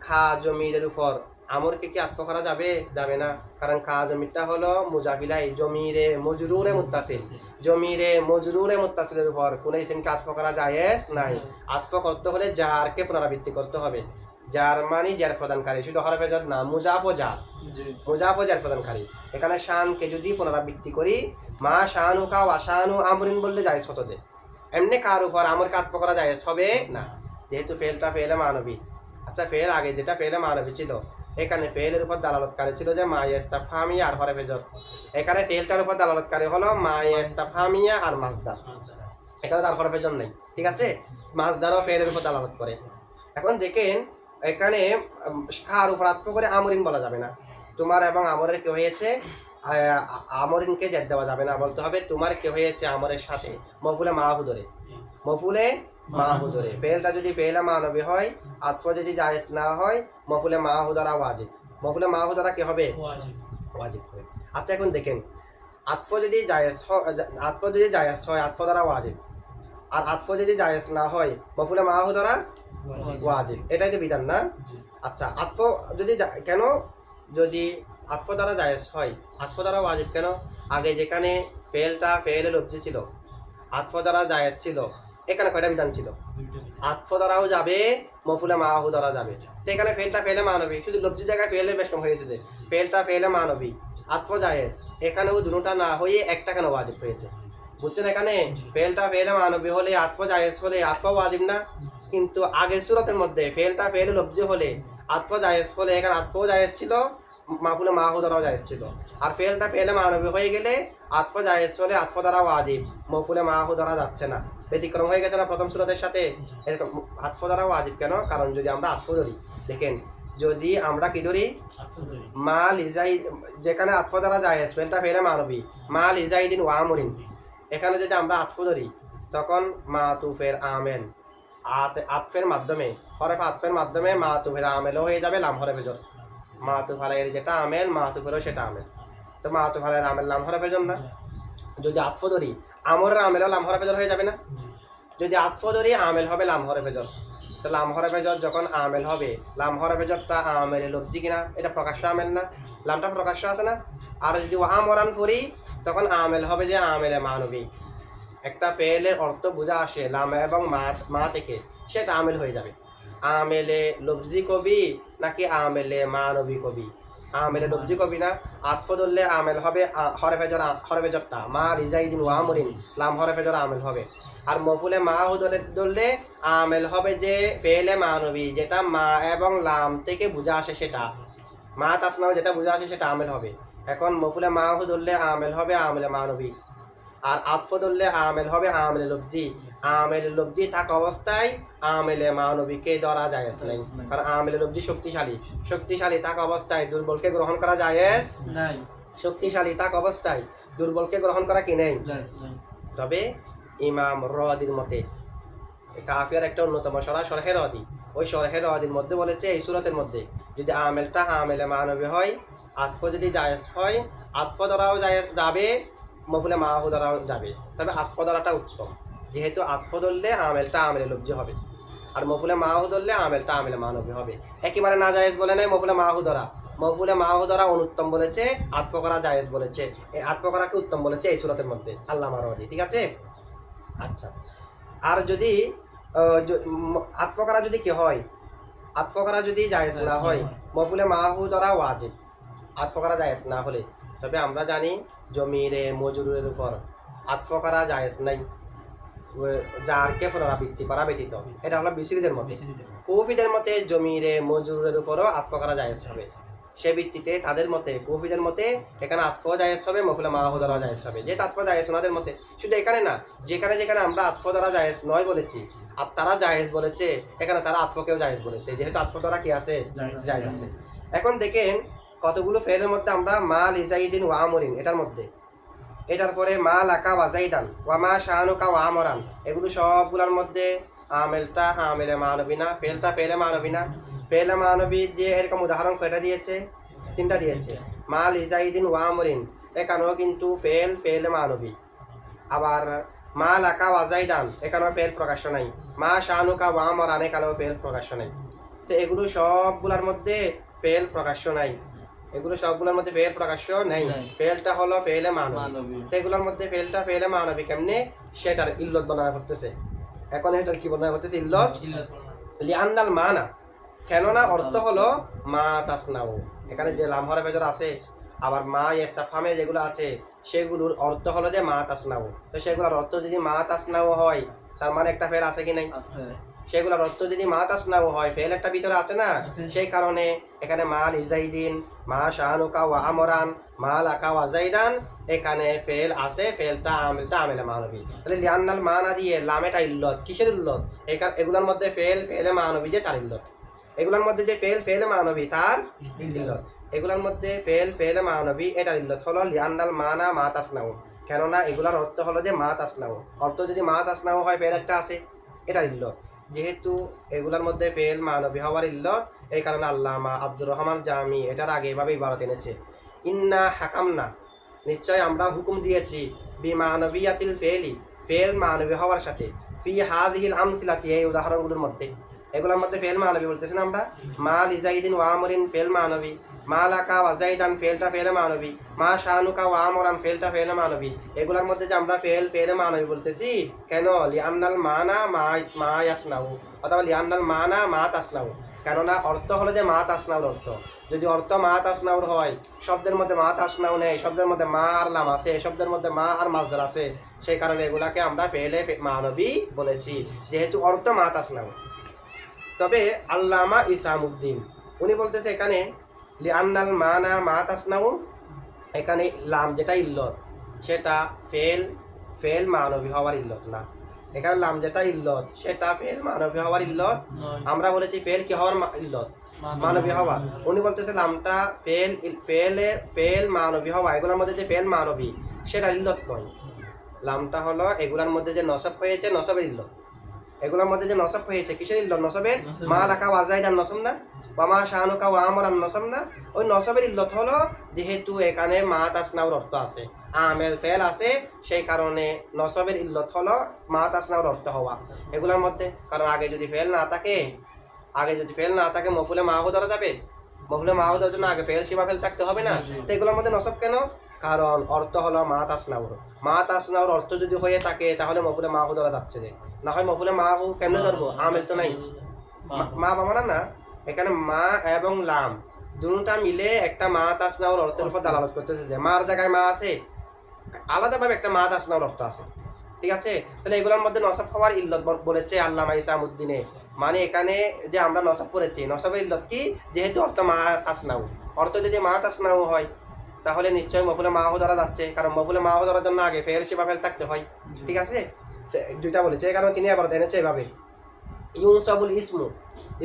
খা জমিরের উপর আমরকে কি আতফ করা যাবে, যাবে না, কারণ খা জমিরটা হলো মুজাফিলাই জমিরে মজরুরে মুত্তাসিল, জমিরে মজরুরে মুত্তাসিলের উপর কোন ইসিমকে আতফ করা জায়েজ নাই। আতফ করতে হলে জারকে পুনরাবৃত্তি করতে হবে, যার মানে যার প্রদানকারী, শুধু হরফে জার না, মুজাফ ও জার, মুজাফ ও জার প্রদানকারী। এখানে শানকে যদি পুনরাবৃত্তি করি মা শানু কা ওয়া শানু আমরিন বললে জায়েজ হতো যে, এমনি কার উপর আমরকে আতফ করা জায়েজ হবে না, যেহেতু ফেলটা ফেলে মানবী। আচ্ছা ফেল আগে যেটা ফেলে মানবী ছিল, এখানে ফেলের উপর দালালতকারী ছিল যে মা ইস্তাফহামিয়া আর হরফে জর, এখানে ফেলটার উপর দালালতকারী হলো মা ইস্তাফহামিয়া আর মাসদার, এখানে তার হরফে জর নেই, ঠিক আছে, মাসদারও ফেলের উপর দালালত করে। এখন দেখেন এখানে কার উপর আতফ করে আমরিন বলা যাবে না, তোমার এবং আমরের কি হয়েছে, আমরিনকে জেদ দেওয়া যাবে না, বলতে হবে তোমার কি হয়েছে আমরের সাথে, মফুলে মাহু ধরে, মফুলে মাহু ধরে। ফেলটা যদি ফেলা মানবী হয়, আতফ যদি জায়েজ না হয়, মফুলে মাহু দ্বারা ওয়াজিব, মফুলে মাহু দ্বারা কি হবে, ওয়াজিব হবে। আচ্ছা এখন দেখেন আতফ যদি জায়েজ হয়, আতফ যদি জায়েজ হয় আতফ দ্বারা ওয়াজিব, আর আতফ যদি জায়েজ না হয় মফুলে মাহু দ্বারা ওয়াজিব, এটাই তো বিধান না। আচ্ছা আতফ যদি কেন, যদি আতফ দ্বারা জায়েজ হয় আতফ দ্বারা ওয়াজিব কেন, আগে যেখানে ফেলটা ফেলে লব্জি ছিল আতফ দ্বারা জায়েজ ছিল, এখানে কয়টা বিধান ছিল, আতফ দ্বারাও যাবে মফুলে মাহু দ্বারা যাবে, তো এখানে ফেলটা ফেলে মানবী, শুধু লব্জি জায়গায় ফেলের বেশ কম হয়েছে যে ফেলটা ফেলে মানবী, আতফ জায়েজ, এখানেও দুটোটা না হয়ে একটা কেন ওয়াজিব হয়েছে, বুঝছেন। এখানে ফেলটা ফেলে মানবী হলে আতফ জায়েজ হলে আতফ ওয়াজিব না, কিন্তু আগের সূরাতের মধ্যে ফেলটা ফেলে লব্জি হলে আতফ জায়েজ হলে এখানে আতফও জায়েজ ছিল, মাফুলে মাহু দ্বারাও জায়েজ ছিল, আর ফেলটা ফেলে মানবী হয়ে গেলে আতফ জায়েজ হলে আতফ দ্বারা ওয়াজিব, মফুলে মাহু দ্বারা যাচ্ছে না, ব্যতিক্রম হয়ে গেছে না প্রথম সূরাতের সাথে। এরকম আতফ দ্বারা ওয়াজিব কেন, কারণ যদি আমরা আতফ ধরি, দেখেন যদি আমরা কি ধরি মা লিজাই, যেখানে আতফ দ্বারা জায়েজ ফেলটা ফেলে মানবী, মা লিজাইদিন ওয়া আমরিন, এখানে যদি আমরা আতফ ধরি তখন মা তুফের আমেল আতফের মাধ্যমে, হরফ আতফের মাধ্যমে মা তুফের আমেলও হয়ে যাবে লাম হরফে জর, মা তুফালের যেটা আমেল মা তুফেরও সেটা আমেল, তো মা তুফালের আমেল লাম হরফে জর না। যদি আতফ ধরি আমরের আমেলও লাম হরফে জর হয়ে যাবে না, যদি আতফ ধরি আমেল হবে লাম হরফে জর, তো লাম হরফে জর যখন আমেল হবে, লাম হরফে জরটা আমেলে লব্জি কিনা, এটা প্রকাশ্য আমেল না, লামটা প্রকাশ্য আছে না। আর যদি আমরান পড়ি তখন আমেল হবে যে আমেলে মানবী, একটা ফেলের অর্থ বোঝা আসে লাম এবং মা থেকে, সেটা আমেল হয়ে যাবে। আমেলে লব্জি কবি নাকি আমেলে মানবী কবি, আমেলে লব্জি কবি না, আতফ ধরলে আমেল হবে হরফে জরটা মা রিজাইদিন ওয়া আমরিন, লাম হরফে জর আমেল হবে। আর মফুলে মাহু ধরলে আমেল হবে যে ফেলে মানবী, যেটা মা এবং লাম থেকে বোঝা আসে, সেটা মা তাসনাও যেটা বোঝা আসে সেটা আমেল হবে। এখন মফুলে মাহু ধরলে আমেল হবে আমেলে মানবী, আর আতফ ধরলে আমেল হবে আমেলে লব্জি, আমেলে লব্জি থাকা অবস্থায় আমেলে মানবীকে ধরা যায় নাই, কারণ আমেলে লব্জি শক্তিশালী, শক্তিশালী থাকা অবস্থায় দুর্বলকে গ্রহণ করা যায় নাই, শক্তিশালী থাকা অবস্থায় দুর্বলকে গ্রহণ করা কি নেই। তবে ইমাম রওয়াদির মতে, কাফিয়ার একটা অন্যতম সরা শরহে রওয়াদি, ওই শরহে রওয়াদির মধ্যে বলেছে এই সূরাতের মধ্যে যদি আমেলটা আমেলে মানবী হয় আতফ যদি জায়েজ হয় আতফ দ্বারাও জায়েজ যাবে, মফুলে মাহু দ্বারাও যাবে, তবে আতফ দ্বারাটা উত্তম, যেহেতু আতফ ধরলে আমেলটা আমেলে লব্জি হবে, আর মফুলে মাহু ধরলে আমেলটা আমেলে মানবী হবে। একেবারে না জায়েজ বলে নাই মফুলে মাহু ধরা, মফুলে মাহু ধরা অনুত্তম বলেছে, আতফ করা জায়েজ বলেছে, এই আতফ করাকে উত্তম বলেছে এই সূরাতের মধ্যে আল্লাহ মারওয়ারি। ঠিক আছে। আচ্ছা, আর যদি আতফ করা যদি কি হয়, আতফ করা যদি জায়েজ না হয় মফুলে মাহু ধরা ওয়াজিব, আতফ করা জায়েজ না হলে। তবে আমরা জানি জমিরে মজরুরের উপর আতফ করা জায়েজ নাই, যারকে পুনরাবৃত্তি করা ব্যতীত। এটা হলো বিসরিদের মতে। কুফিদের মতে জমিরে মজরুরের উপরও আতফ করা জায়েজ হবে, সে ভিত্তিতে তাদের মতে কুফিদের মতে এখানে আতফ জায়েজ হবে, মফুলে মাহু ধরা জায়েজ হবে, যেহেতু আতফ জায়েজ ওনাদের মতে। শুধু এখানে না, যেখানে যেখানে আমরা আতফ ধরা জায়েজ নয় বলেছি আর তারা জায়েজ বলেছে, এখানে তারা আতফকেও জায়েজ বলেছে, যেহেতু আতফ ধরা কি আছে, জায়েজ আছে। এখন দেখেন কতগুলো ফেলের মধ্যে আমরা মা লিজাইদিন ওয়া আমরিন, এটার মধ্যে, এটার পরে মা লাকা ওয়াজাইদান ওয়া মা শাহানুকা ওয়া আমরান, এগুলো সবগুলোর মধ্যে আমেলটা আমেলে মানবী না, ফেলটা ফেলে মানবী না। ফেলে মানবী দিয়ে এরকম উদাহরণ কয়টা দিয়েছে, 3টা দিয়েছে। মা লিজাইদিন ওয়া আমরিন এখানেও কিন্তু ফেল ফেলে মানবী, আবার মা লাকা ওয়াজাইদান এখানেও ফেল প্রকাশ্য নাই, মা শাহানুকা ওয়া আমরান এখানেও ফেল প্রকাশ্য নাই। তো এগুলো সবগুলোর মধ্যে ফেল প্রকাশ্য নাই, এগুলো সবগুলোর মধ্যে ফেল প্রকাশ্য নেই, ফেলটা হলো ফেলে মানবী। তো এগুলোর মধ্যে ফেলটা ফেলে মানবী কেমনে, সেটার ইল্লত বর্ণনা করতেছে। এখন এটার কি বর্ণনা করতেছে, ইল্লত লিআন্নাল মানা, কেননা অর্থ হলো মা তাসনাউ, এখানে যে লাম হরফ এজর আছে, আবার মা ইস্তাফহামে যেগুলো আছে সেগুলোর অর্থ হলো যে মা তাসনাউ। তো সেগুলোর অর্থ যদি মা তাসনাউ হয় তার মানে একটা ফেল আছে কি নাই, সেগুলোর অর্থ যদি মা তাসনাউ হয়, ফেল একটা ভিতরে আছে না, সেই কারণে এখানে মা লিজাইদিন, মা শাহানুকা ওয়া আমরান, মা লাকা ওয়া জাইদান এখানে ফেল আছে, ফেলটা আমেলটা আমেলে মানবী। তাহলে লিআন্নাল মানা দিয়ে লামেটা ইল্লত, কিসের ইল্লত, এগুলোর মধ্যে ফেল ফেলে মানবী যে তার ইল্লত, এগুলোর মধ্যে যে ফেল ফেলে মানবী তার ইল্লত, এগুলোর মধ্যে ফেল ফেলে মানবী এটার ইল্লত হলো লিআন্নাল মানা মা তাসনাউ, কেননা এগুলোর অর্থ হলো যে মা তাসনাউ, অর্থ যদি মা তাসনাউ হয় ফেল একটা আছে, এটার ইল্লত। যেহেতু এগুলোর মধ্যে ফেল মানবী হওয়ার ইল্লত, এই কারণে আল্লামা আব্দুর রহমান জামি এটার আগে এভাবে ইবারত এনেছে, ইন্না হাকামনা নিশ্চয় আমরা হুকুম দিয়েছি, বিমানবিয়াতিল ফেলি ফেল মানবী হওয়ার সাথে, ফি হাযিহিল আমসিলাতি এই উদাহরণগুলোর মধ্যে, এগুলোর মধ্যে ফেল মানবী বলতেছি না আমরা, মা লিজাইদিন ওয়া আমরিন ফেল মানবী, মা লাকা ওয়া জাইদান ফেলটা ফেলে মানবী, মা শাহানুকা ওয়া আমরান ফেলটা ফেলে মানবী, এগুলোর মধ্যে যে আমরা ফেল ফেলে মানবী বলতেছি কেন, লিআন্নাল মানা মা ইয়াসনাউ অথবা লিআন্নাল মানা মা তাসনাউ, কেননা অর্থ হলো যে মা তাসনাউর অর্থ, যদি অর্থ মা তাসনাউর হয়, শব্দের মধ্যে মা তাসনাউ নেই, শব্দের মধ্যে মা আর লাম আছে, শব্দের মধ্যে মা আর মাজদার আছে, সেই কারণে এগুলাকে আমরা ফেলে মানবী বলেছি, যেহেতু অর্থ মা তাসনাউ। তবে আল্লামা ইসামউদ্দিন উনি বলতেছে এখানে লিআন্নাল মানা মা তাসনাউ, এখানে লাম যেটা ইল্লত সেটা ফেল ফেল মানবী হওয়ার ইল্লত না, এখানে লাম যেটা ইল্লত সেটা ফেল মানবী হওয়ার ইল্লত, আমরা বলেছি ফেল কি হওয়ার ইল্লত, মানবী হওয়া। উনি বলতেছে লামটা ফেল ফেলে ফেল মানবী হওয়া, এগুলোর মধ্যে যে ফেল মানবী সেটা ইল্লত নয়, লামটা হলো এগুলোর মধ্যে যে নসব হয়েছে নসবের ইল্লত, এগুলোর মধ্যে যে নসব হয়েছে কিসের ইল্লত, নসবের, মা লাকা ওয়া জাইদান নসব না, বা মা শাহানুকা ওয়া আমরান নসব না, ওই নসবের ইল্লত হলো যেহেতু এখানে মা তাসনাউর অর্থ আছে, আমেল ফেল আছে, সেই কারণে নসবের ইল্লত হলো মা তাসনাউর অর্থ হওয়া এগুলোর মধ্যে। কারণ আগে যদি ফেল না থাকে মফুলে মাহু ধরা যাবে, মফুলে মাহু ধরার জন্য আগে ফেল সীমা ফেল থাকতে হবে না, তো এগুলোর মধ্যে নসব কেন, কারণ অর্থ হলো মা তাসনাউর অর্থ যদি হয়ে থাকে তাহলে মফুলে মাহু ধরা যাচ্ছে, যে না হয় মফুলে মাহু কেমনে ধরবো, আমেল তো নাই, মা বাবা না, এখানে মা এবং লাম দুটোটা মিলে একটা মা তাসনাউর অর্থের উপর দালালত করতেছে, যে মার জায়গায় মা আছে, আলাদাভাবে একটা মা তাসনাউর অর্থ আছে, ঠিক আছে। তাহলে এগুলোর মধ্যে নসব হওয়ার ইল্লত বলেছে আল্লামা ইসামউদ্দিনে, মানে এখানে যে আমরা নসব করেছি নসবের ইল্লত কি, যেহেতু অর্থ মা তাসনাউ, অর্থ যদি মা তাসনাউ হয় তাহলে নিশ্চয়ই মফুলে মাহু ধরা যাচ্ছে, কারণ মফুলে মাহু ধরার জন্য আগে ফেল সীমা ফেল থাকতে হয়, ঠিক আছে। দুইটা বলেছে, এই কারণে তিনি আবার এনেছে এভাবে, ইউনসাবুল ইসমু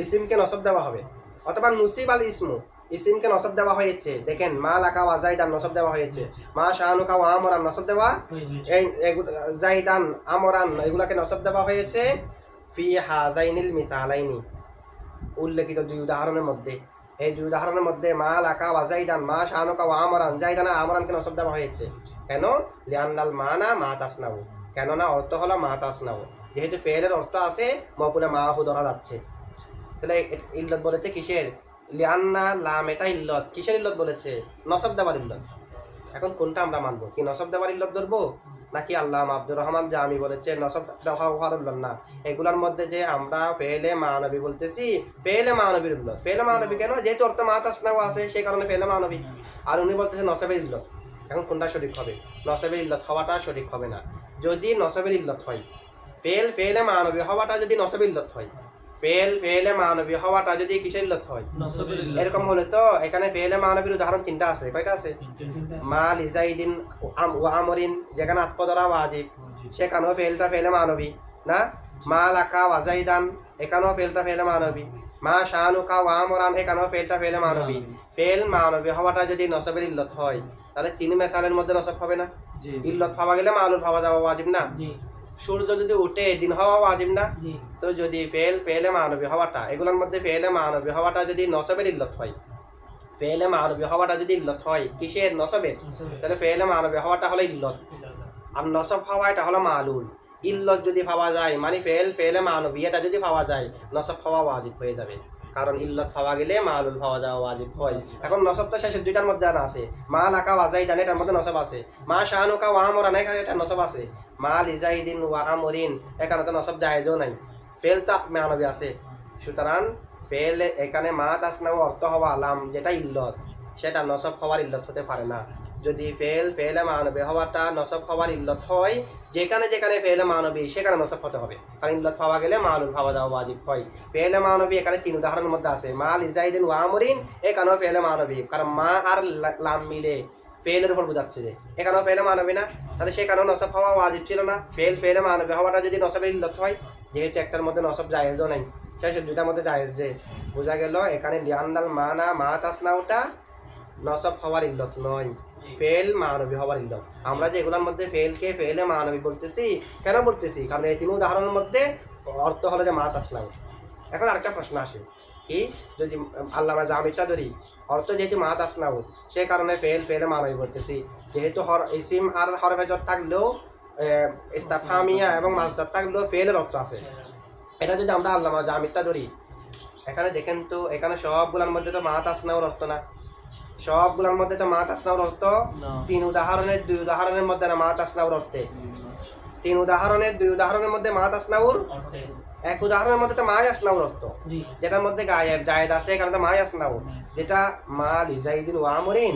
ইসিমকে নসব দেওয়া হবে, অথবা নুসিব আল ইসমু ইসিমকে নসব দেওয়া হয়েছে, দেখেন মা লাকা ওয়া জাইদান নসব দেওয়া হয়েছে, মা শাহানুকা ওয়া আমরান নসব দেওয়া, এই জাইদান আমরান এগুলাকে নসব দেওয়া হয়েছে ফি হাদাইনিল মিসালাইনি উল্লেখিত দুই উদাহরণের মধ্যে, এই দুই উদাহরণের মধ্যে মা লাকা ওয়া জাইদান, মা শানুকা ওয়া আমরান, জাইদানা আমরানকে নসব দেওয়া হয়েছে কেন? লিআন্নাল মানা মা তাসনাউ, কেননা অর্থ হলো মা তাসনাউ, যেহেতু ফেলের অর্থ আছে মফুলে মাহু ধরা যাচ্ছে। তাহলে ইল্লত বলেছে কিসের? লিআন্না লাম, এটা ইল্লত, কিসের ইল্লত বলেছে? নসব দেওয়ার ইল্লত। এখন কোনটা আমরা মানবো? কি নসব দেওয়ার ইল্লত ধরবো, নাকি আল্লামা আব্দুর রহমান জামি বলেছে নসব দেওয়া হওয়ার ইল্লত না? এগুলোর মধ্যে যে আমরা ফেলে মানবী বলতেছি, ফেলে মানবীর ইল্লত। ফেলে মানবী কেন? যেহেতু অর্থ মা তাসনাউ আছে সেই কারণে ফেলে মানবী। আর উনি বলতেছে নসবের ইল্লত। এখন কোনটা সঠিক হবে? নসবের ইল্লত হওয়াটা সঠিক হবে না। যদি নসবের ইল্লত হয়, ফেলে মানবী হওয়াটা যদি নসবের ইল্লত হয়, ফেলে মানবী হওয়াটা যদি কিসের ইল্লত হয়? এরকম হলে তো এখানে ফেলে মানবীর উদাহরণ তিনটা আছে। কয়টা আছে? মা লিজাইদিন ওয়া আমরিন, যেখানে আত্মদ্বারা ওয়াজিব, সেখানেও ফেলটা ফেলে মানবী না? মা লাকা ওয়া জাইদান, এখানেও ফেলটা ফেলে মানবী। মা শানুকা ওয়া আমরান, এখানেও ফেলটা ফেলে মানবী। ফেল মানবী হওয়াটা যদি নসবের ইল্লত হয়, তাহলে তিন মেসালের মধ্যে নসব হবে না? ইল্লত পাওয়া গেলে মালুল পাওয়া যাওয়া ওয়াজিব না? সূর্য যদি উঠে দিন হওয়া ওয়াজিব না? তো যদি ফেলে মানবী হওয়াটা, এগুলোর মধ্যে ফেলে মানবী হওয়াটা যদি নসবের ইল্লত হয়, ফেলে মানবী হওয়াটা যদি ইল্লত হয় কিসের? নসবের, তাহলে ফেলে মানবী হওয়াটা হলো ইল্লত, আর নসব হওয়া এটা হলো মালুল। ইল্লত যদি পাওয়া যায় মানে ফেলে মানবী এটা যদি পাওয়া যায়, নসব হওয়া ওয়াজিব হয়ে যাবে, কারণ ইল্লত পাওয়া গেলে মালুল পাওয়া যাওয়া ওয়াজিব হয়। এখন নসব তো শেষের দুইটার মধ্যে আনা আছে, মা লাকা ওয়া জাইদান এটার মধ্যে নসব আছে, মা শানুকা ওয়া আমরান এখানে এটা নসব আছে, মা লিজাইদিন ওয়া আমরিন এখানে তো নসব জায়েজও নাই, ফেল তো মানবী আছে। সুতরাং ফেল এখানে মা তাসনাউ অর্থ হওয়া লাম যেটা ইল্লত, সেটা নসব হওয়ার ইল্লত হতে পারে না। যদি ফেলে মানবী হওয়াটা নসব হওয়ার ইল্লত হয়, যেখানে যেখানে ফেলে মানবী সেখানে নসব হতে হবে, কারণ ইল্লত পাওয়া গেলে মালুল পাওয়া যাওয়া ওয়াজিব হয়। ফেলে মানবী এখানে তিন উদাহরণের মধ্যে আছে, মা লিজাইদিন ওয়া আমরিন এখানেও ফেলে মানবী, কারণ মা আর লাম মিলে ফেলের উপর বোঝাচ্ছে যে এখানেও ফেলে মানবী না, তাহলে সেখানেও নসব হওয়া ওয়াজিব ছিল না। ফেলে মানবী হওয়াটা যদি নসবের ইল্লত হয়, যেহেতু একটার মধ্যে নসব জায়েজও নাই, শেষের দুইটার মধ্যে জায়েজ, যে বোঝা গেল এখানে লিআন্নাল মানা মা তাসনাউটা নসব হওয়ার ইল্লত নয়, ফেল মানবী হওয়ার ইল্লত। আমরা যে এগুলোর মধ্যে ফেলকে ফেলে মানবী বলতেছি, কেন বলতেছি? কারণ এই তিন উদাহরণের মধ্যে অর্থ হলো যে মা তাসনাউ। এখন আরেকটা প্রশ্ন আসে, কি যদি আল্লামা জামিটা ধরি, অর্থ যেহেতু মা তাসনাউ সে কারণে ফেলে মানবী বলতেছি, যেহেতু ইসিম আর হরফে জর থাকলেও ইস্তাফহামিয়া এবং মাসদার থাকলেও ফেলের অর্থ আছে। এটা যদি আমরা আল্লামা জামিটা ধরি, এখানে দেখেন তো এখানে সবগুলোর মধ্যে তো মা তাসনাউর অর্থ না, সবগুলোর মধ্যে তো মা তাসনাউর অর্থ তিন উদাহরণের দুই উদাহরণের মধ্যে না মা তাসনাউর অর্থে, তিন উদাহরণের দুই উদাহরণের মধ্যে মা তাসনাউর, এক উদাহরণের মধ্যে তো মা ইয়াসনাউর অর্থ, যেটার মধ্যে গায়েব জায়েদ আছে এখানে তো মা ইয়াসনাউ, যেটা মা লিজাইদিন ওয়া আমরিন,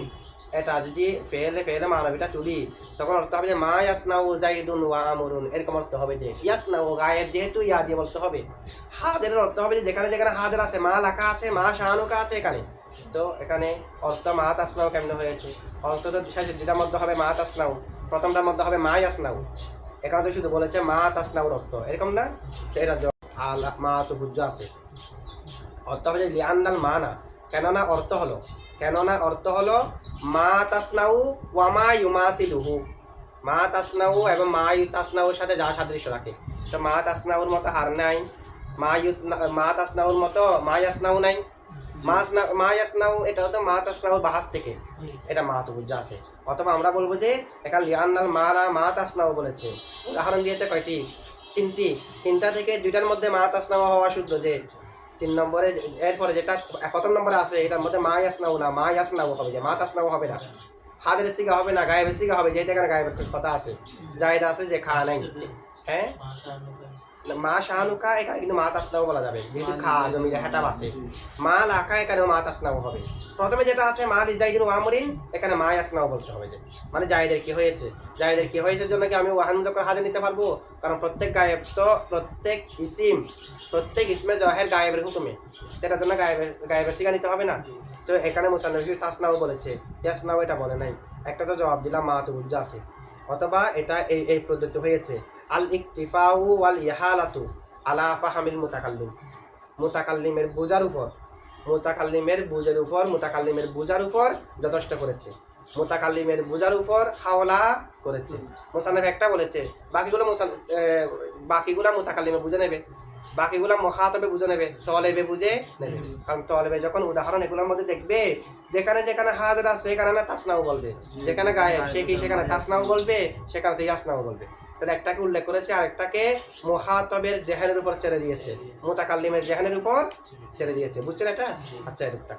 এটা যদি ফেলে মানবীটা তুলি তখন অর্থ হবে যে মা ইয়াসনাউ জাইদুন ওয়া আমরুন, এরকম অর্থ হবে যে ইয়াসনাউ গায়েব যেহেতু ইয়া দিয়ে বলতে হবে। হাদের অর্থ হবে যে যেখানে যেখানে হাদের আছে, মা লাকা আছে, মা শানুকা আছে এখানে, তো এখানে অর্থ মা তাসনাউ কেমন হয়েছে? অর্থ তো যেটার মধ্যে হবে মা তাসনাউ, প্রথমটার মধ্যে হবে মা ইয়াসনাউ, এখানে তো শুধু বলেছে মা তাসনাউর অর্থ, এরকম না? তো এটা মা তো বুঝ আছে, অর্থ হবে যে লিআন্নাল মানা, কেননা অর্থ হলো মা তাসনাউ ওয়া মা ইউমাসিলুহু, মা তাসনাউ এবং মা তাসনাউর সাথে যা সাদৃশ্য রাখে। তো মা তাসনাউর মতো হার নাই, মা তাসনাউর মতো মা ইয়াসনাউ নাই, মা ইয়াসনাউ এটা হতো মা তাসনাউর বাহাস থেকে, এটা মা তো বুঝা আছে। অথবা আমরা বলবো যে এখানে লিআন্নাল মানা মা তাসনাউ বলেছে, উদাহরণ দিয়েছে কয়টি? তিনটা থেকে দুইটার মধ্যে মা তাসনাউ হওয়া শুদ্ধ, যে 3 নম্বরে এরপরে যেটা প্রথম নম্বরে আছে এটার মধ্যে মা ইয়াসনাউ না মা ইয়াসনাউ হবে, যে মা তাসনাউ হবে না, হাদের সিগা হবে না, গায়েবের সিগা হবে, যেহেতু এখানে গায়েবের কথা আছে, জায়েদ আছে যে খা নাই, হ্যাঁ মা শানুকা এখানে কিন্তু মা তাসনাউ বলা যাবে, যেহেতু খা জমিরে হেটাব আছে। মা লাকা এখানেও মা তাসনাউ হবে। প্রথমে যেটা আছে মা লিজাইদিন ওয়া আমরিন, এখানে মা ইয়াসনাউ বলতে হবে, যে মানে জায়েদের কি হয়েছে, জায়েদের কি হয়েছে জন্য কি আমি ওয়াহান যখন হাজির নিতে পারবো? কারণ প্রত্যেক গায়েব তো প্রত্যেক ইসমে জহের গায়েবের হুকুমে, সেটার জন্য গায়েবের সিগা নিতে হবে না। তো এখানে মুসান্নফি তাসনাউ বলেছে, ইয়াসনাউ এটা বলে নাই, একটা তো জবাব দিলাম মা তো বুঝা আছে। অথবা এটা এই পদ্ধতি হয়েছে আল ইকতিফাউ ওয়াল ইহালাতু আলা ফাহামিল মুতাকাল্লিমের বোঝার উপর যথেষ্ট করেছে, মুতাকাল্লিমের বোঝার উপর হাওলা করেছে। মুসান্নফ একটা বলেছে, বাকিগুলো মুতাকাল্লিমে বুঝে নেবে, বাকিগুলা মুখাতাবে বুঝে নেবে, তলেবে বুঝে নেবে। কারণ তলেবে যখন উদাহরণ এগুলোর মধ্যে দেখবে, যেখানে যেখানে হাজার আছে সেখানে না তাসনাও বলবে, যেখানে গায়েব সেখানে তাসনাও বলবে, সেখানে তো ইয়াসনাও বলবে। তাহলে একটাকে উল্লেখ করেছে, আরেকটাকে মুখাতাবের জেহানের উপর ছেড়ে দিয়েছে, মুতাকাল্লিমের জেহানের উপর ছেড়ে দিয়েছে। বুঝছেন এটা? আচ্ছা, এটা